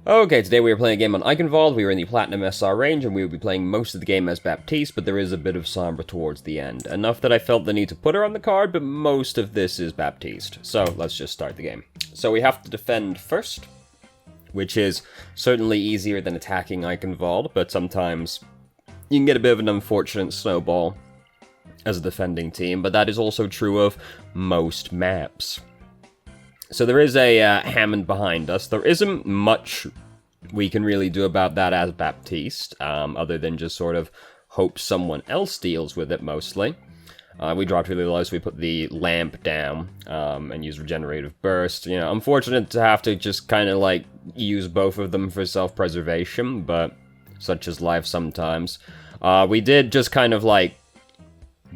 Okay, today we are playing a game on VoD. We are in the Platinum SR range, and we will be playing most of the game as Baptiste, but there is a bit of Sombra towards the end. Enough that I felt the need to put her on the card, but most of this is Baptiste. So, let's just start the game. So we have to defend first, which is certainly easier than attacking VoD, but sometimes you can get a bit of an unfortunate snowball as a defending team, but that is also true of most maps. So there is a Hammond behind us. There isn't much we can really do about that as Baptiste, other than just sort of hope someone else deals with it mostly. We dropped really low, so we put the lamp down and use regenerative burst. You know, unfortunate to have to just kind of like use both of them for self-preservation, but such is life sometimes. We did just kind of like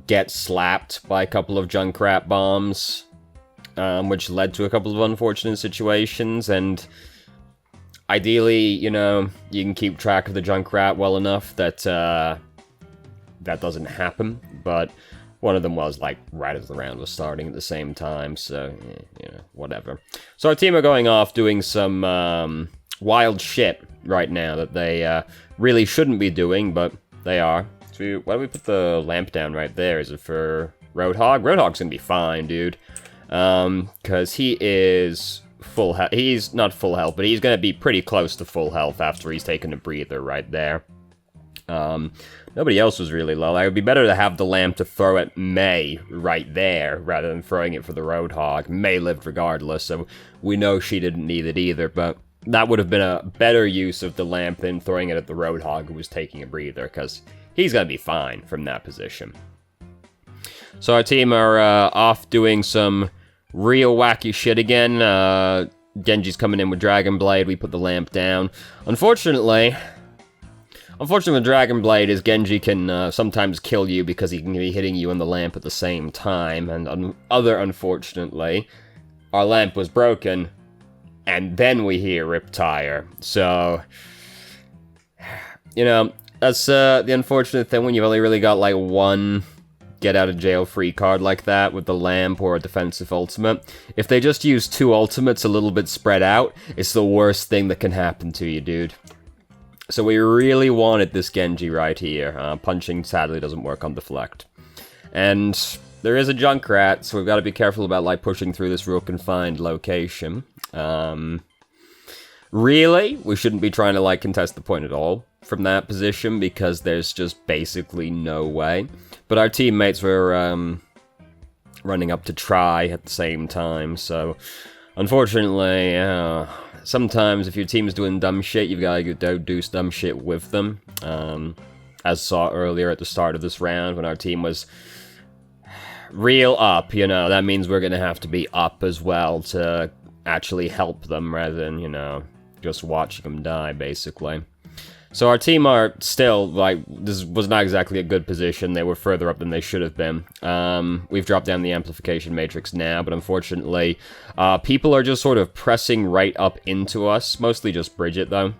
get slapped by a couple of Junkrat bombs, which led to a couple of unfortunate situations, and ideally, you know, you can keep track of the Junkrat well enough that that doesn't happen, but one of them was, like, right as the round was starting at the same time, so, you know, whatever. So our team are going off doing some wild shit right now that they really shouldn't be doing, but they are. So why don't we put the lamp down right there? Is it for Roadhog? Roadhog's gonna be fine, dude. Because he is full health. He's not full health, but he's going to be pretty close to full health after he's taken a breather right there. Nobody else was really low. It would be better to have the lamp to throw at May right there, rather than throwing it for the Roadhog. May lived regardless, so we know she didn't need it either, but that would have been a better use of the lamp than throwing it at the Roadhog who was taking a breather, because he's going to be fine from that position. So our team are off doing some real wacky shit again. Genji's coming in with Dragon Blade. We put the lamp down. Unfortunately with Dragon Blade is Genji can sometimes kill you because he can be hitting you and the lamp at the same time. And unfortunately, our lamp was broken, and then we hear Riptire. So, you know, that's the unfortunate thing when you've only really got like one get out of jail free card like that with the lamp or a defensive ultimate. If they just use two ultimates a little bit spread out, it's the worst thing that can happen to you, dude. So we really wanted this Genji right here. Punching sadly doesn't work on deflect. And there is a Junkrat, so we've got to be careful about like pushing through this real confined location. Really, we shouldn't be trying to like contest the point at all from that position because there's just basically no way. But our teammates were running up to try at the same time, so unfortunately, sometimes if your team's doing dumb shit, you've got to go do dumb shit with them. As saw earlier at the start of this round when our team was real up, you know, that means we're going to have to be up as well to actually help them rather than, you know, just watching them die, basically. So our team are still, like, this was not exactly a good position. They were further up than they should have been. We've dropped down the amplification matrix now, but unfortunately, people are just sort of pressing right up into us. Mostly just Bridget, though.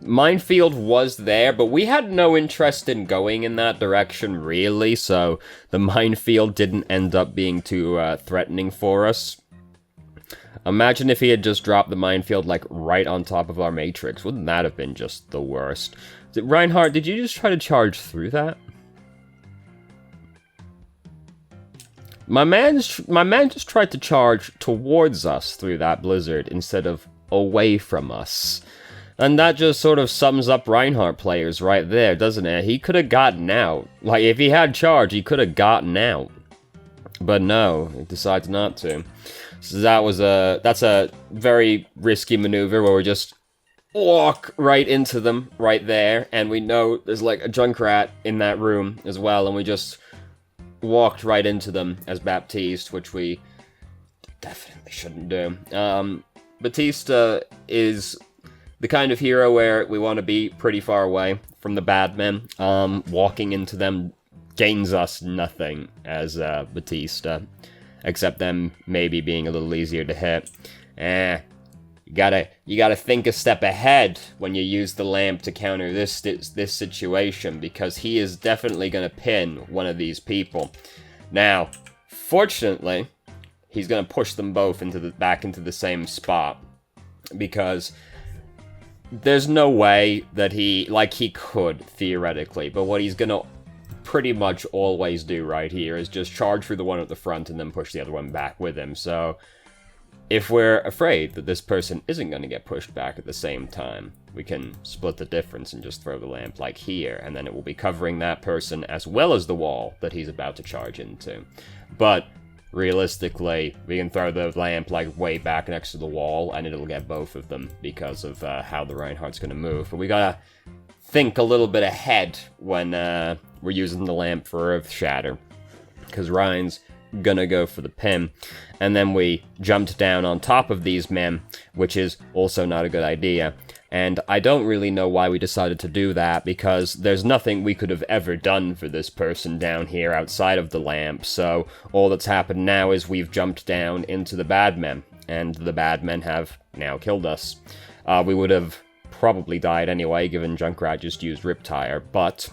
Minefield was there, but we had no interest in going in that direction, really, so the minefield didn't end up being too threatening for us. Imagine if he had just dropped the minefield, like, right on top of our matrix. Wouldn't that have been just the worst? Reinhardt, did you just try to charge through that? My man just tried to charge towards us through that blizzard instead of away from us. And that just sort of sums up Reinhardt players right there, doesn't it? He could have gotten out. Like, if he had charge, he could have gotten out. But no, he decides not to. So that's a very risky maneuver where we just walk right into them right there, and we know there's like a Junkrat in that room as well, and we just walked right into them as Baptiste, which we definitely shouldn't do. Baptiste is the kind of hero where we want to be pretty far away from the bad men. Walking into them gains us nothing as Baptiste. Except them maybe being a little easier to hit. You gotta think a step ahead when you use the lamp to counter this situation, because he is definitely gonna pin one of these people. Now, fortunately, he's gonna push them both back into the same spot. because there's no way that he could, theoretically, but what he's gonna pretty much always do right here is just charge through the one at the front and then push the other one back with him. So if we're afraid that this person isn't going to get pushed back at the same time, we can split the difference and just throw the lamp like here, and then it will be covering that person as well as the wall that he's about to charge into. But realistically, we can throw the lamp like way back next to the wall and it'll get both of them because of how the Reinhardt's going to move. But we gotta think a little bit ahead when we're using the lamp for Earth Shatter, because Ryan's gonna go for the pin, and then we jumped down on top of these men, which is also not a good idea. And I don't really know why we decided to do that, because there's nothing we could have ever done for this person down here outside of the lamp, so all that's happened now is we've jumped down into the bad men, and the bad men have now killed us. We would have probably died anyway, given Junkrat just used Riptire, but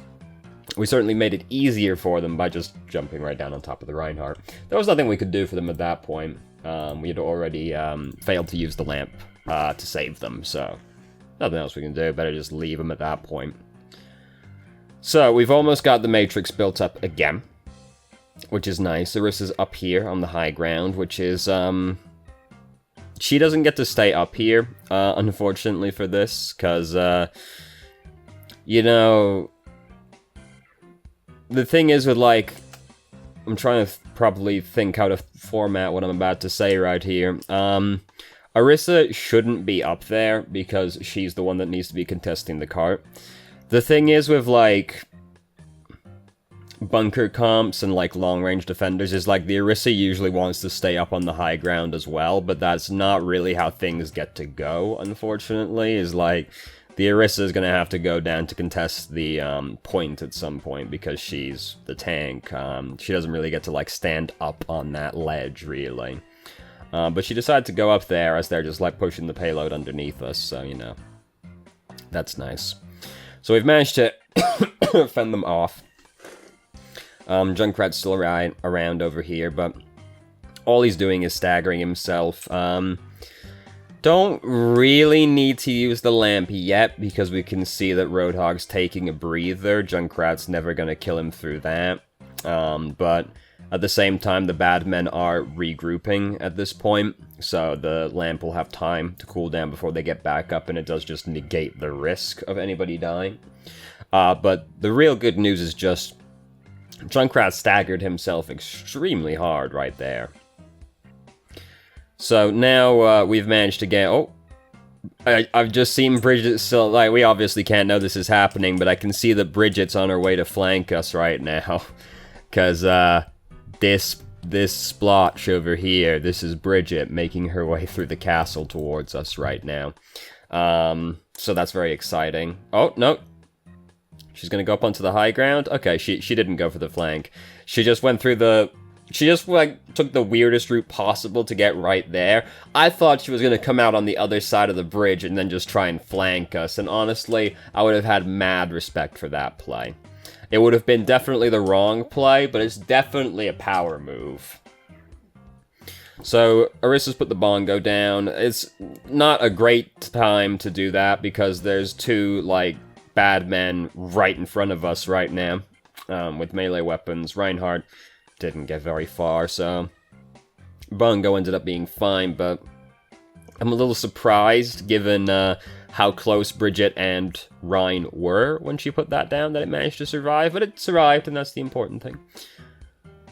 we certainly made it easier for them by just jumping right down on top of the Reinhardt. There was nothing we could do for them at that point. We had already failed to use the lamp to save them, so nothing else we can do. Better just leave them at that point. So we've almost got the Matrix built up again, which is nice. Arissa's up here on the high ground, which is she doesn't get to stay up here, unfortunately for this, because you know, the thing is with, like, I'm trying to properly think how to format what I'm about to say right here. Arissa shouldn't be up there because she's the one that needs to be contesting the cart. The thing is with, like, bunker comps and, like, long-range defenders is, like, the Arissa usually wants to stay up on the high ground as well, but that's not really how things get to go, unfortunately, is, like, the Arissa is going to have to go down to contest the point at some point because she's the tank. She doesn't really get to, like, stand up on that ledge, really. But she decided to go up there as they're just, like, pushing the payload underneath us, so, you know. That's nice. So we've managed to fend them off. Junkrat's still around over here, but all he's doing is staggering himself. Don't really need to use the lamp yet, because we can see that Roadhog's taking a breather. Junkrat's never going to kill him through that. But at the same time, the bad men are regrouping at this point, so the lamp will have time to cool down before they get back up, and it does just negate the risk of anybody dying. But the real good news is just Junkrat staggered himself extremely hard right there. So now we've managed to get... Oh, I've just seen Bridget still... Like, we obviously can't know this is happening, but I can see that Bridget's on her way to flank us right now. Because this splotch over here, this is Bridget making her way through the castle towards us right now. So that's very exciting. Oh, no. She's going to go up onto the high ground? Okay, she didn't go for the flank. She just went through the... She just, like, took the weirdest route possible to get right there. I thought she was going to come out on the other side of the bridge and then just try and flank us, and honestly, I would have had mad respect for that play. It would have been definitely the wrong play, but it's definitely a power move. So, Arissa's put the bongo down. It's not a great time to do that, because there's two, like, bad men right in front of us right now, with melee weapons. Reinhardt didn't get very far, so bongo ended up being fine, but I'm a little surprised, given how close Bridget and Ryan were when she put that down, that it managed to survive, but it survived, and that's the important thing.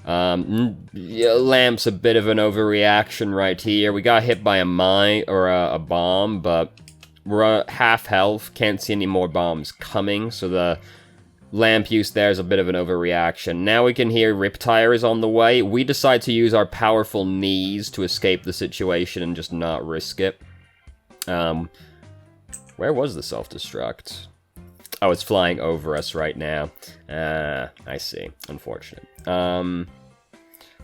Lamp's a bit of an overreaction right here. We got hit by a mine, or a bomb, but we're half health, can't see any more bombs coming, so the lamp use there is a bit of an overreaction. Now we can hear Riptire is on the way. We decide to use our powerful knees to escape the situation and just not risk it. Where was the self-destruct? Oh, it's flying over us right now. I see. Unfortunate.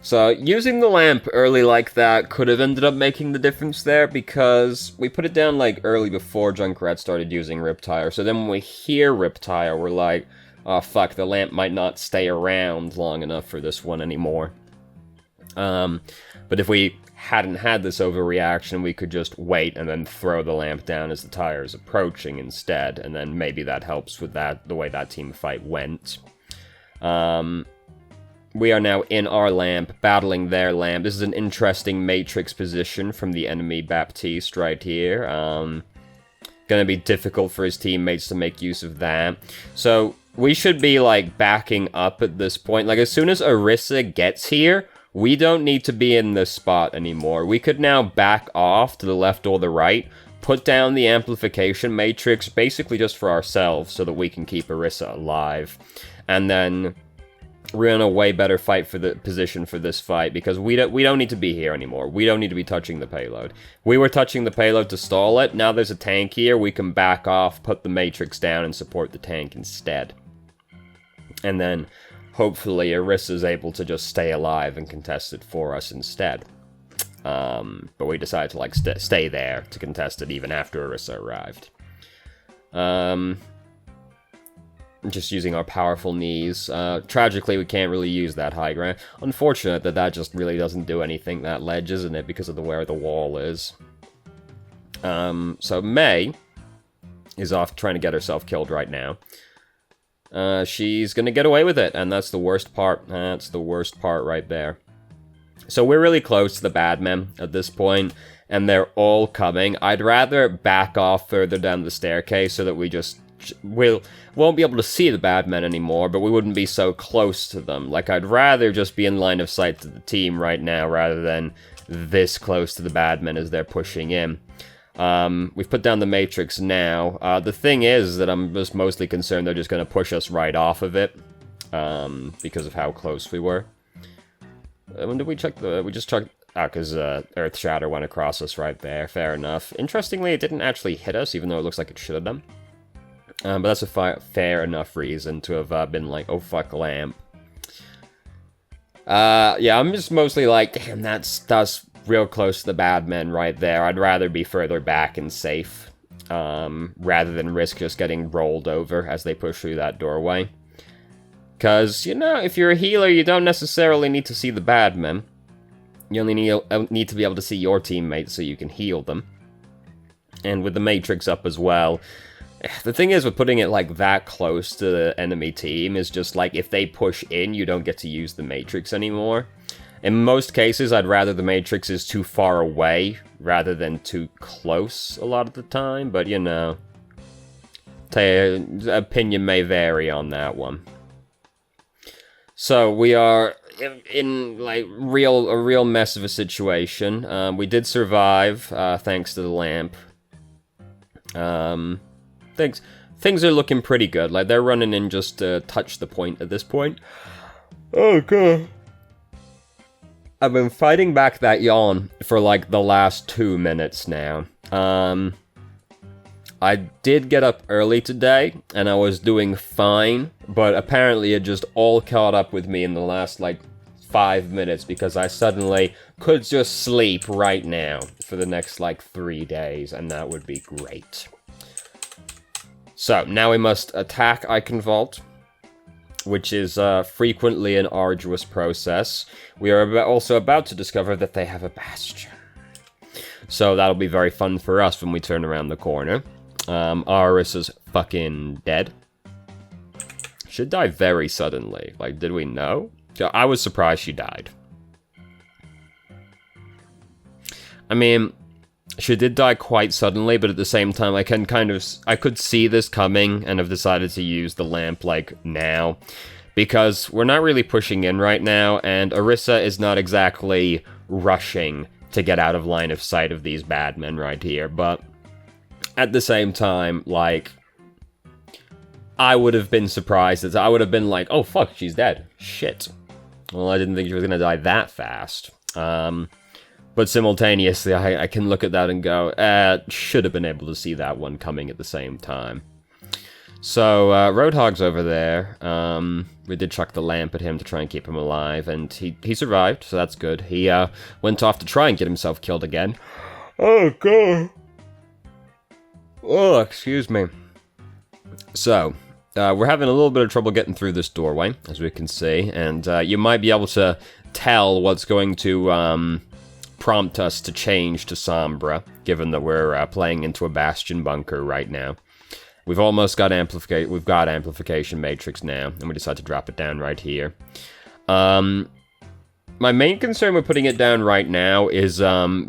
So, using the lamp early like that could have ended up making the difference there, because we put it down, like, early before Junkrat started using Riptire. So then when we hear Riptire, we're like, oh, fuck, the lamp might not stay around long enough for this one anymore. But But if we hadn't had this overreaction, we could just wait and then throw the lamp down as the tire is approaching instead, and then maybe that helps with that, the way that team fight went. We are now in our lamp, battling their lamp. This is an interesting matrix position from the enemy Baptiste right here. Gonna be difficult for his teammates to make use of that. So we should be, like, backing up at this point. Like, as soon as Orisa gets here, we don't need to be in this spot anymore. We could now back off to the left or the right, put down the amplification matrix, basically just for ourselves, so that we can keep Orisa alive. And then we're in a way better fight for the position for this fight, because we don't need to be here anymore. We don't need to be touching the payload. We were touching the payload to stall it. Now there's a tank here. We can back off, put the matrix down, and support the tank instead. And then, hopefully, Orisa's able to just stay alive and contest it for us instead. But we decided to, like, stay there to contest it even after Orisa arrived. Just using our powerful knees. Tragically, we can't really use that high ground. Unfortunate that that just really doesn't do anything, that ledge, isn't it? Because of where the wall is. So May is off trying to get herself killed right now. She's gonna get away with it, and that's the worst part. That's the worst part right there. So we're really close to the bad men at this point, and they're all coming. I'd rather back off further down the staircase so that we just won't be able to see the bad men anymore, but we wouldn't be so close to them. Like, I'd rather just be in line of sight to the team right now rather than this close to the bad men as they're pushing in. We've put down the matrix now. The thing is that I'm just mostly concerned they're just going to push us right off of it, because of how close we were. When did we check we just checked... because Earth Shatter went across us right there. Fair enough. Interestingly, it didn't actually hit us, even though it looks like it should have done. But that's a fair enough reason to have been like, oh fuck, lamp. Yeah, I'm just mostly like, damn, that's real close to the bad men right there. I'd rather be further back and safe, rather than risk just getting rolled over as they push through that doorway. Because, you know, if you're a healer, you don't necessarily need to see the bad men. You only need to be able to see your teammates so you can heal them. And with the matrix up as well, the thing is with putting it like that close to the enemy team is just like, if they push in, you don't get to use the matrix anymore. In most cases, I'd rather the matrix is too far away rather than too close a lot of the time, but you know, opinion may vary on that one. So we are in like a real mess of a situation. We did survive thanks to the lamp. Things are looking pretty good. Like, they're running in just to touch the point at this point. Oh, God. I've been fighting back that yawn for, like, the last 2 minutes now. I did get up early today, and I was doing fine, but apparently it just all caught up with me in the last, like, 5 minutes, because I suddenly could just sleep right now for the next, like, 3 days, and that would be great. So, now we must attack Eichenwald, which is frequently an arduous process. We are also about to discover that they have a bastion. So that'll be very fun for us when we turn around the corner. Arisa's fucking dead. Should die very suddenly. Like, did we know? I was surprised she died. I mean, she did die quite suddenly, but at the same time, I could see this coming and have decided to use the lamp, like, now. Because we're not really pushing in right now, and Orisa is not exactly rushing to get out of line of sight of these bad men right here, but at the same time, like, I would have been surprised. I would have been like, oh fuck, she's dead. Shit. Well, I didn't think she was gonna die that fast. But simultaneously, I can look at that and go, should have been able to see that one coming at the same time. So, Roadhog's over there. We did chuck the lamp at him to try and keep him alive, and he survived, so that's good. He went off to try and get himself killed again. Oh, God. Oh, excuse me. So, we're having a little bit of trouble getting through this doorway, as we can see, and you might be able to tell what's going to prompt us to change to Sombra, given that we're playing into a Bastion bunker right now. We've almost got amplification matrix now, and we decide to drop it down right here. My main concern with putting it down right now is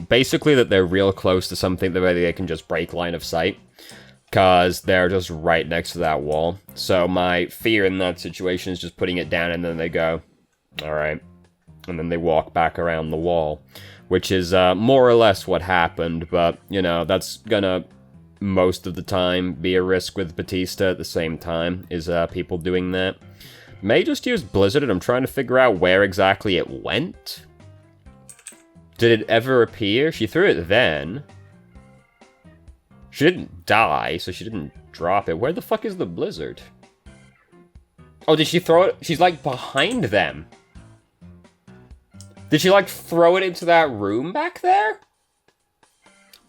basically that they're real close to something that they can just break line of sight, because they're just right next to that wall. So my fear in that situation is just putting it down and then they go, alright, and then they walk back around the wall, which is more or less what happened, but, you know, that's gonna most of the time be a risk with Baptiste at the same time, is people doing that. May just use Blizzard, and I'm trying to figure out where exactly it went. Did it ever appear? She threw it then. She didn't die, so she didn't drop it. Where the fuck is the Blizzard? Oh, did she throw it? She's, like, behind them. Did she, like, throw it into that room back there?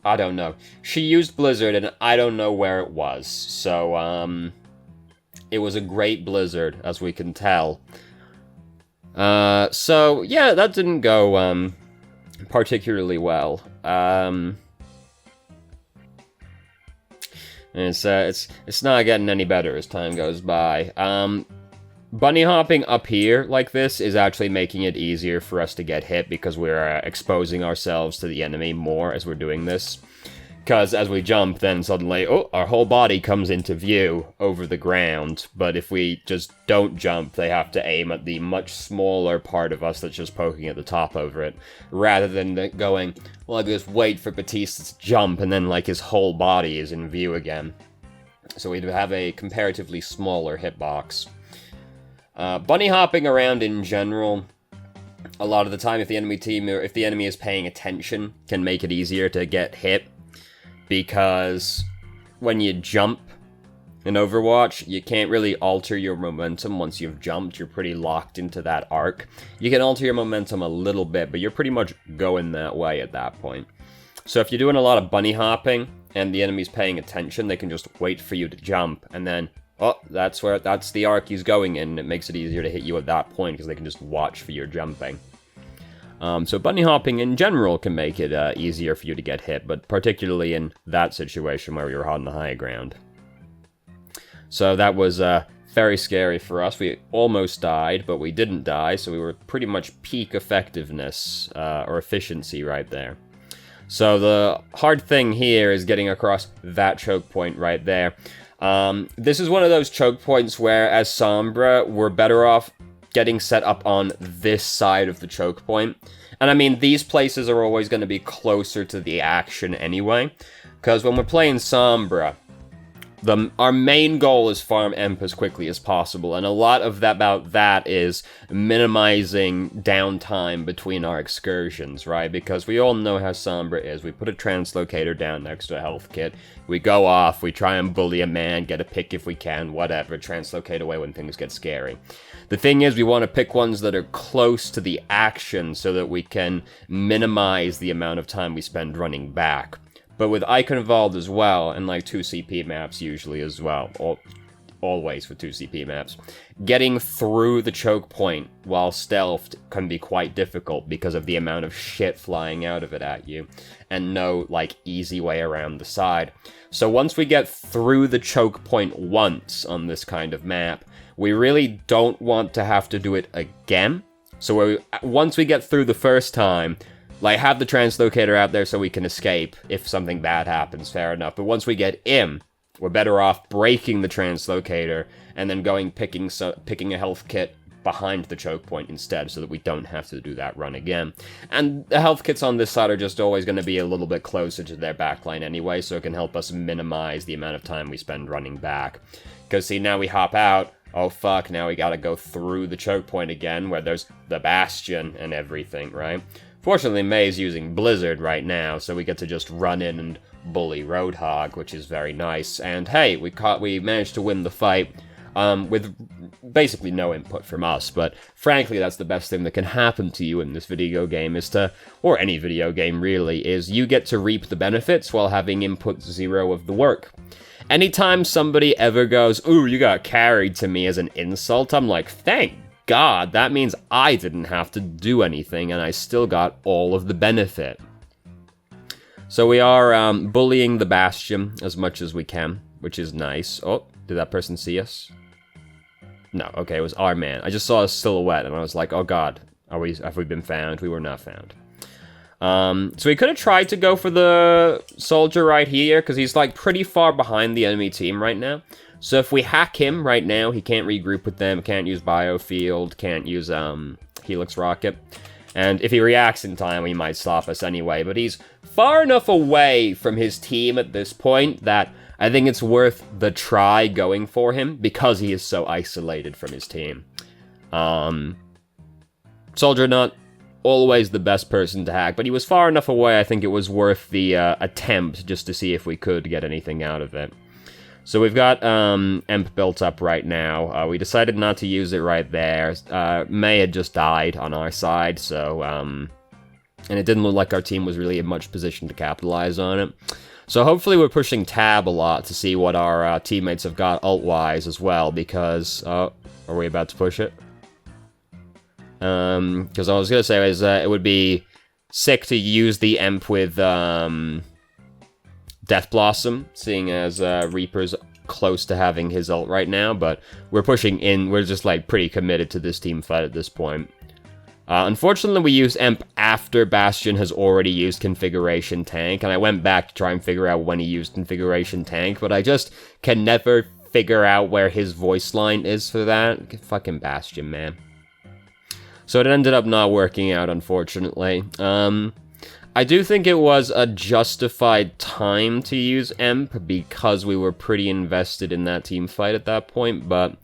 I don't know. She used Blizzard, and I don't know where it was. So, it was a great blizzard, as we can tell. So, yeah, that didn't go, particularly well. It's not getting any better as time goes by. Bunny hopping up here like this is actually making it easier for us to get hit because we're exposing ourselves to the enemy more as we're doing this. Because as we jump, then suddenly, oh, our whole body comes into view over the ground. But if we just don't jump, they have to aim at the much smaller part of us that's just poking at the top over it. Rather than going, well, I just wait for Baptiste to jump, and then, like, his whole body is in view again. So we'd have a comparatively smaller hitbox. Bunny hopping around in general, a lot of the time, if the enemy is paying attention, can make it easier to get hit. Because when you jump in Overwatch, you can't really alter your momentum once you've jumped. You're pretty locked into that arc. You can alter your momentum a little bit, but you're pretty much going that way at that point. So if you're doing a lot of bunny hopping and the enemy's paying attention, they can just wait for you to jump, and then, oh, that's the arc he's going in, and it makes it easier to hit you at that point because they can just watch for your jumping. So bunny hopping in general can make it easier for you to get hit, but particularly in that situation where we were on the high ground. So that was very scary for us. We almost died, but we didn't die, so we were pretty much peak effectiveness, or efficiency right there. So the hard thing here is getting across that choke point right there. This is one of those choke points where, as Sombra, we're better off getting set up on this side of the choke point. And I mean, these places are always going to be closer to the action anyway, because when we're playing Sombra, our main goal is farm Emp as quickly as possible, and a lot of that is minimizing downtime between our excursions, right? Because we all know how Sombra is. We put a translocator down next to a health kit, we go off, we try and bully a man, get a pick if we can, whatever, translocate away when things get scary. The thing is, we want to pick ones that are close to the action so that we can minimize the amount of time we spend running back. But with Icon VoD as well, and like 2 CP maps usually as well, always with 2 CP maps, getting through the choke point while stealthed can be quite difficult because of the amount of shit flying out of it at you, and no, like, easy way around the side. So once we get through the choke point once on this kind of map, we really don't want to have to do it again. So once we get through the first time, like, have the translocator out there so we can escape if something bad happens, fair enough. But once we get in, we're better off breaking the translocator and then picking a health kit behind the choke point instead so that we don't have to do that run again. And the health kits on this side are just always going to be a little bit closer to their backline anyway, so it can help us minimize the amount of time we spend running back. Because, see, now we hop out, oh fuck, now we gotta go through the choke point again where there's the Bastion and everything, right? Fortunately, May's using Blizzard right now, so we get to just run in and bully Roadhog, which is very nice. And hey, we managed to win the fight with basically no input from us, but frankly, that's the best thing that can happen to you in this video game or any video game really, is you get to reap the benefits while having input 0 of the work. Anytime somebody ever goes, ooh, you got carried to me as an insult, I'm like, thank god, that means I didn't have to do anything, and I still got all of the benefit. So we are bullying the Bastion as much as we can, which is nice. Oh, did that person see us? No, okay, it was our man. I just saw a silhouette, and I was like, oh god, have we been found? We were not found. So we could have tried to go for the soldier right here, because he's, like, pretty far behind the enemy team right now. So if we hack him right now, he can't regroup with them, can't use Biofield, can't use, Helix Rocket. And if he reacts in time, he might stop us anyway. But he's far enough away from his team at this point that I think it's worth the try going for him, because he is so isolated from his team. Soldier not always the best person to hack, but he was far enough away, I think it was worth the attempt, just to see if we could get anything out of it. So we've got Emp built up right now. We decided not to use it right there. May had just died on our side, so... and it didn't look like our team was really in much position to capitalize on it. So hopefully we're pushing tab a lot to see what our teammates have got ult-wise as well, because... are we about to push it? Because I was going to say is it would be sick to use the Emp with Death Blossom, seeing as Reaper's close to having his ult right now, but we're pushing in, we're just like pretty committed to this team fight at this point. Unfortunately, we used Emp after Bastion has already used Configuration Tank, and I went back to try and figure out when he used Configuration Tank, but I just can never figure out where his voice line is for that. Fucking Bastion, man. So it ended up not working out, unfortunately. I do think it was a justified time to use Emp, because we were pretty invested in that team fight at that point, but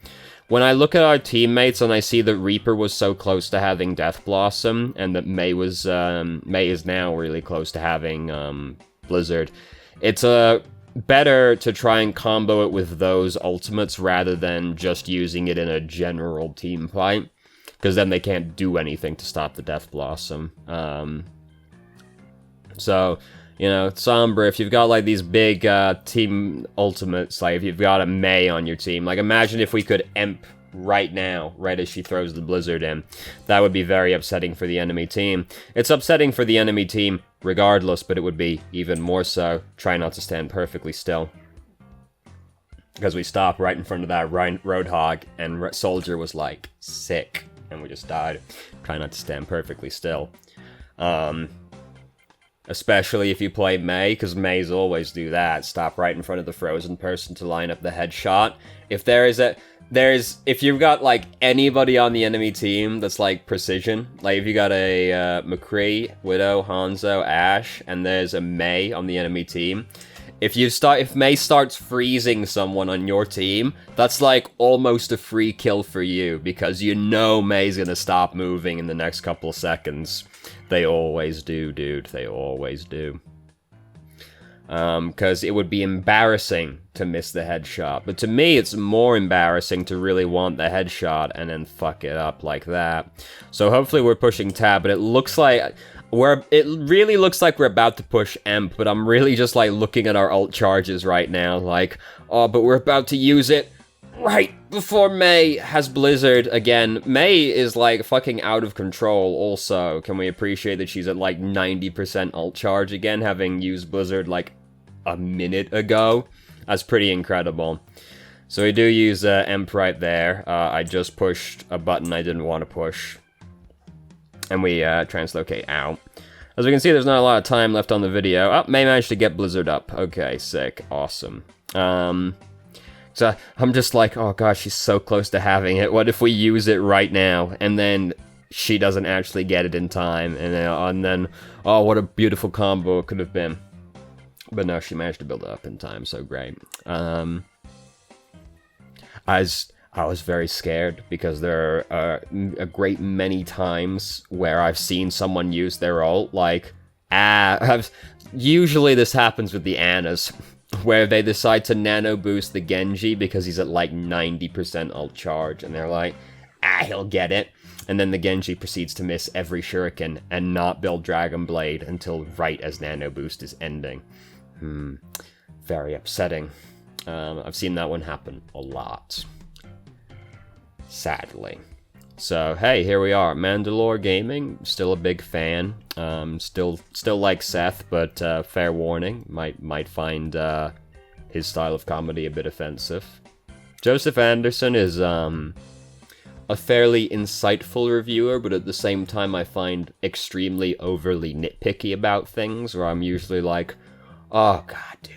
when I look at our teammates and I see that Reaper was so close to having Death Blossom, and that May is now really close to having Blizzard, it's better to try and combo it with those ultimates rather than just using it in a general team fight, because then they can't do anything to stop the Death Blossom. So, you know, Sombra, if you've got, like, these big team ultimates, like, if you've got a May on your team, like, imagine if we could Emp right now, right as she throws the Blizzard in. That would be very upsetting for the enemy team. It's upsetting for the enemy team regardless, but it would be even more so. Try not to stand perfectly still, because we stopped right in front of that Roadhog, and Soldier was, like, sick, and we just died. Try not to stand perfectly still. Especially if you play May, because Mays always do that. Stop right in front of the frozen person to line up the headshot. If you've got, like, anybody on the enemy team that's, like, precision, like, if you got a McCree, Widow, Hanzo, Ashe, and there's a May on the enemy team, if May starts freezing someone on your team, that's, like, almost a free kill for you, because you know May's gonna stop moving in the next couple of seconds. They always do, dude. They always do. Because it would be embarrassing to miss the headshot. But to me, it's more embarrassing to really want the headshot and then fuck it up like that. So hopefully we're pushing tab, but it looks like... It really looks like we're about to push Emp, but I'm really just, like, looking at our ult charges right now, like, oh, but we're about to use it right before May has Blizzard again. May is, like, fucking out of control also. Can we appreciate that she's at, like, 90% ult charge again, having used Blizzard, like, a minute ago? That's pretty incredible. So we do use Emp right there. I just pushed a button I didn't want to push. And we translocate out. As we can see, there's not a lot of time left on the video. Oh, May managed to get Blizzard up. Okay, sick. Awesome. So I'm just like, oh gosh, she's so close to having it. What if we use it right now, and then she doesn't actually get it in time, and then oh, what a beautiful combo it could have been. But no, she managed to build it up in time, so great. I was very scared, because there are a great many times where I've seen someone use their ult, like, usually this happens with the Annas, where they decide to nano boost the Genji because he's at like 90% ult charge, and they're like, he'll get it. And then the Genji proceeds to miss every shuriken and not build Dragon Blade until right as nano boost is ending. Very upsetting. I've seen that one happen a lot. Sadly. So, hey, here we are. Mandalore Gaming, still a big fan. Still like Seth, but fair warning, might find his style of comedy a bit offensive. Joseph Anderson is a fairly insightful reviewer, but at the same time I find extremely overly nitpicky about things, where I'm usually like, oh god, dude,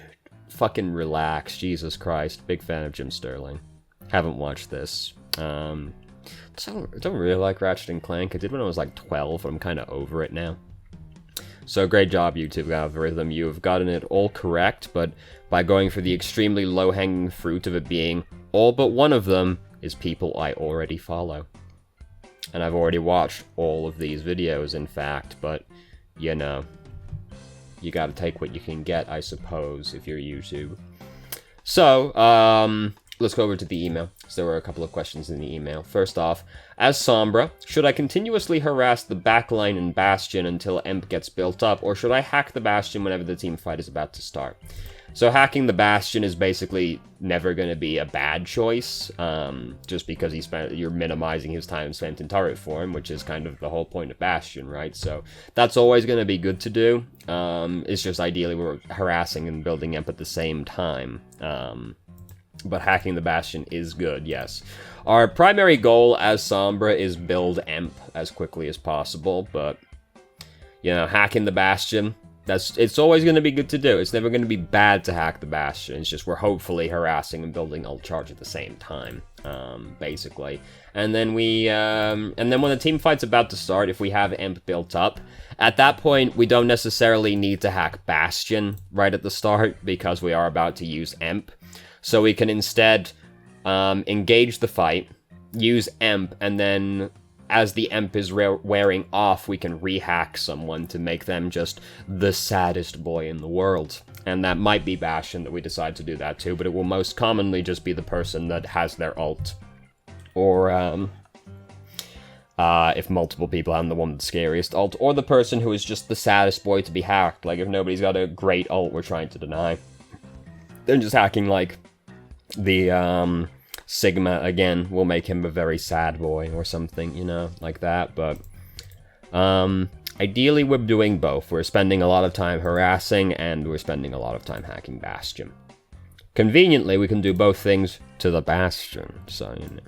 fucking relax, Jesus Christ. Big fan of Jim Sterling. Haven't watched this. Don't really like Ratchet & Clank. I did when I was like 12, but I'm kind of over it now. So great job, YouTube algorithm. You have gotten it all correct, but by going for the extremely low-hanging fruit of it being all but one of them is people I already follow. And I've already watched all of these videos, in fact, but, you know, you gotta take what you can get, I suppose, if you're YouTube. So, let's go over to the email. So there were a couple of questions in the email. First off, as Sombra, should I continuously harass the backline in Bastion until Emp gets built up, or should I hack the Bastion whenever the team fight is about to start? So hacking the Bastion is basically never going to be a bad choice, just because you're minimizing his time spent in turret form, which is kind of the whole point of Bastion, right? So that's always going to be good to do. It's just ideally we're harassing and building Emp at the same time. But hacking the Bastion is good, yes. Our primary goal as Sombra is build Emp as quickly as possible, but, you know, hacking the Bastion, it's always going to be good to do. It's never going to be bad to hack the Bastion. It's just we're hopefully harassing and building ult charge at the same time, basically. And then when the team fight's about to start, if we have Emp built up, at that point we don't necessarily need to hack Bastion right at the start because we are about to use Emp. So we can instead engage the fight, use Emp, and then as the Emp is wearing off, we can rehack someone to make them just the saddest boy in the world. And that might be Bastion that we decide to do that to, but it will most commonly just be the person that has their ult. Or, if multiple people have the one with the scariest ult, or the person who is just the saddest boy to be hacked. Like, if nobody's got a great ult we're trying to deny, then just hacking, like, the, Sigma, again, will make him a very sad boy or something, you know, like that, but, ideally we're doing both. We're spending a lot of time harassing, and we're spending a lot of time hacking Bastion. Conveniently, we can do both things to the Bastion, so, you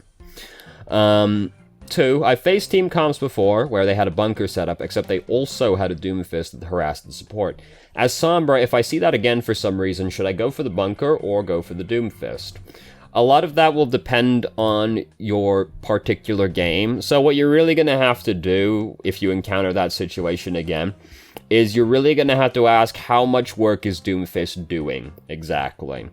know. 2, I faced team comps before, where they had a bunker set up, except they also had a Doomfist that harassed the support. As Sombra, if I see that again for some reason, should I go for the bunker or go for the Doomfist? A lot of that will depend on your particular game. So what you're really going to have to do, if you encounter that situation again, is you're really going to have to ask how much work is Doomfist doing, exactly.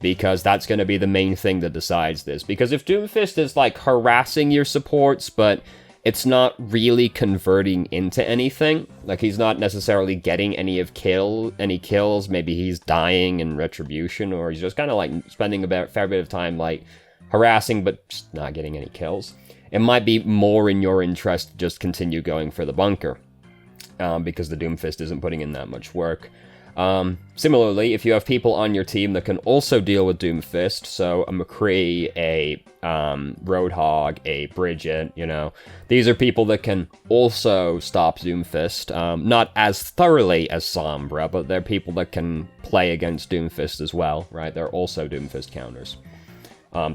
Because that's going to be the main thing that decides this. Because if Doomfist is, like, harassing your supports, but it's not really converting into anything, like, he's not necessarily getting any kills, maybe he's dying in retribution, or he's just kind of, like, spending a fair bit of time, like, harassing, but just not getting any kills, it might be more in your interest to just continue going for the bunker, because the Doomfist isn't putting in that much work. Similarly, if you have people on your team that can also deal with Doomfist, so a McCree, a Roadhog, a Bridget, you know, these are people that can also stop Doomfist, not as thoroughly as Sombra, but they're people that can play against Doomfist as well, right? They're also Doomfist counters.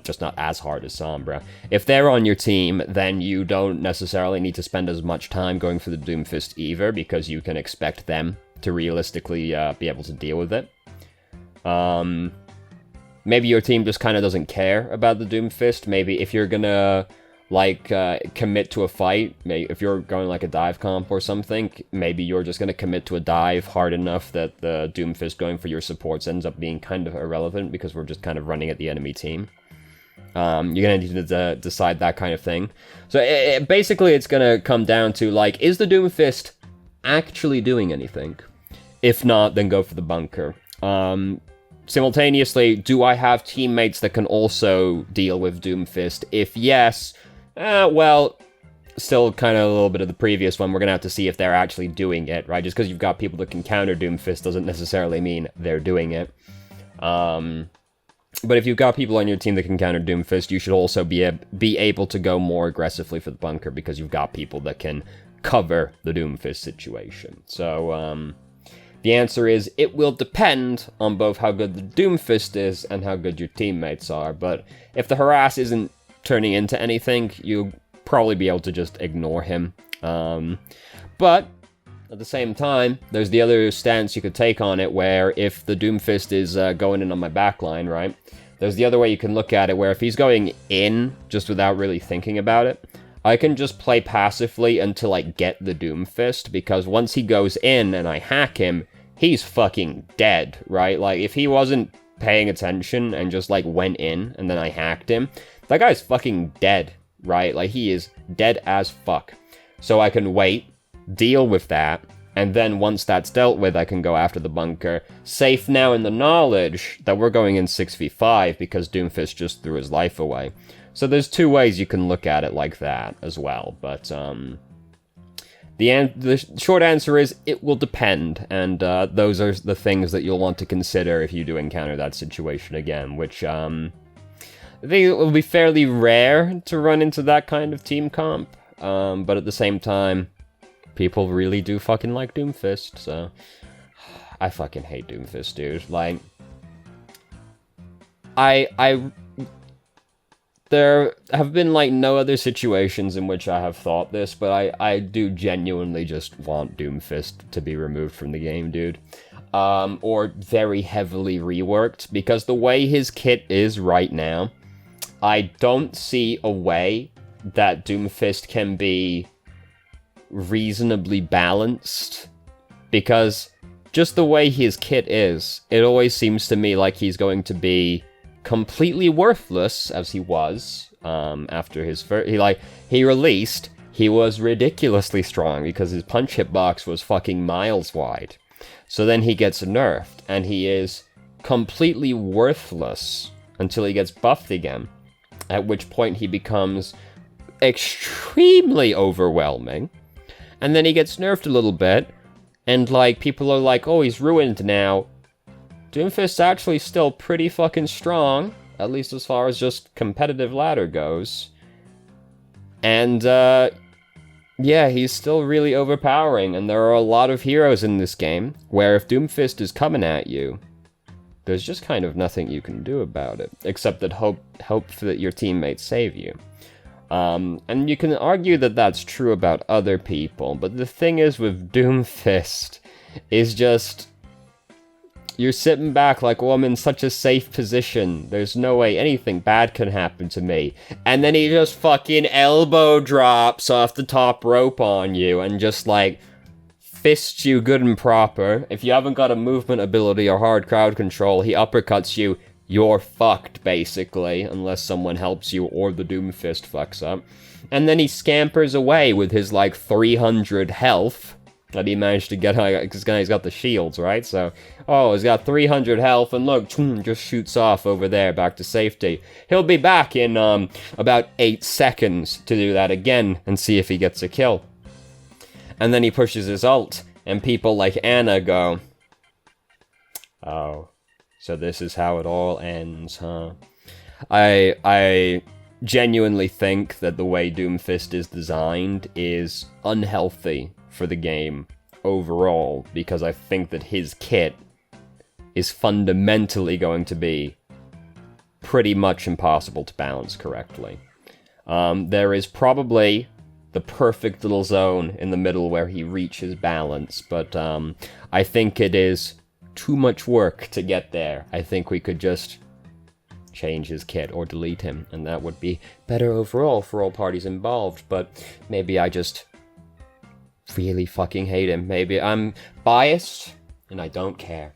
Just not as hard as Sombra. If they're on your team, then you don't necessarily need to spend as much time going for the Doomfist either, because you can expect them to realistically be able to deal with it. Maybe your team just kind of doesn't care about the Doomfist. Maybe if you're gonna, like, commit to a fight, if you're going like a dive comp or something, maybe you're just gonna commit to a dive hard enough that the Doomfist going for your supports ends up being kind of irrelevant because we're just kind of running at the enemy team. You're gonna need to decide that kind of thing. So basically it's gonna come down to, like, is the Doomfist actually doing anything? If not, then go for the bunker. Simultaneously, do I have teammates that can also deal with Doomfist? If yes, well, still kind of a little bit of the previous one, we're gonna have to see if they're actually doing it, right? Just because you've got people that can counter Doomfist doesn't necessarily mean they're doing it. But if you've got people on your team that can counter Doomfist, you should also be able to go more aggressively for the bunker, because you've got people that can cover the Doomfist situation. So, the answer is, it will depend on both how good the Doomfist is and how good your teammates are. But if the harass isn't turning into anything, you'll probably be able to just ignore him. But at the same time, there's the other stance you could take on it, where if the Doomfist is going in on my backline, right? There's the other way you can look at it, where if he's going in just without really thinking about it, I can just play passively until I get the Doomfist, because once he goes in and I hack him, he's fucking dead, right? Like, if he wasn't paying attention and just, like, went in and then I hacked him, that guy's fucking dead, right? Like, he is dead as fuck. So I can wait, deal with that, and then once that's dealt with, I can go after the bunker, safe now in the knowledge that we're going in 6v5 because Doomfist just threw his life away. So there's two ways you can look at it like that as well, but the short answer is, it will depend, and those are the things that you'll want to consider if you do encounter that situation again, which I think it will be fairly rare to run into that kind of team comp, but at the same time, people really do fucking like Doomfist, so I fucking hate Doomfist, dude. Like, there have been, like, no other situations in which I have thought this, but I do genuinely just want Doomfist to be removed from the game, dude. Or very heavily reworked, because the way his kit is right now, I don't see a way that Doomfist can be reasonably balanced, because just the way his kit is, it always seems to me like he's going to be completely worthless, as he was after his first... He released, he was ridiculously strong because his punch hitbox was fucking miles wide. So then he gets nerfed, and he is completely worthless until he gets buffed again, at which point he becomes extremely overwhelming, and then he gets nerfed a little bit, and, like, people are like, oh, he's ruined now. Doomfist's actually still pretty fucking strong, at least as far as just competitive ladder goes. And, yeah, he's still really overpowering, and there are a lot of heroes in this game where if Doomfist is coming at you, there's just kind of nothing you can do about it, except that hope that your teammates save you. And you can argue that that's true about other people, but the thing is with Doomfist is just... You're sitting back like, oh, I'm in such a safe position. There's no way anything bad can happen to me. And then he just fucking elbow drops off the top rope on you and just, like, fists you good and proper. If you haven't got a movement ability or hard crowd control, he uppercuts you. You're fucked, basically, unless someone helps you or the Doomfist fucks up. And then he scampers away with his, like, 300 health that he managed to get, because he's got the shields, right? So, oh, he's got 300 health, and look, just shoots off over there, back to safety. He'll be back in, about 8 seconds to do that again, and see if he gets a kill. And then he pushes his ult, and people like Anna go, oh, so this is how it all ends, huh? I genuinely think that the way Doomfist is designed is unhealthy for the game overall, because I think that his kit is fundamentally going to be pretty much impossible to balance correctly. There is probably the perfect little zone in the middle where he reaches balance, but I think it is too much work to get there. I think we could just change his kit or delete him, and that would be better overall for all parties involved, but maybe I just really fucking hate him. Maybe I'm biased, and I don't care.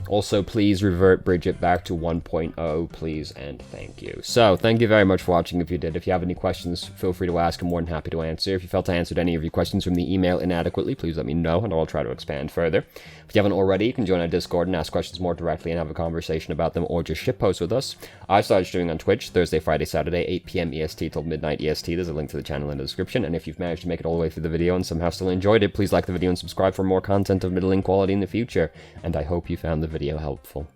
Also, please revert Bridget back to 1.0, please, and thank you. So, thank you very much for watching if you did. If you have any questions, feel free to ask. I'm more than happy to answer. If you felt I answered any of your questions from the email inadequately, please let me know, and I'll try to expand further. If you haven't already, you can join our Discord and ask questions more directly and have a conversation about them, or just shitpost with us. I started streaming on Twitch Thursday, Friday, Saturday, 8 p.m. EST till midnight EST. There's a link to the channel in the description, and if you've managed to make it all the way through the video and somehow still enjoyed it, please like the video and subscribe for more content of middling quality in the future, and I hope you found the video helpful.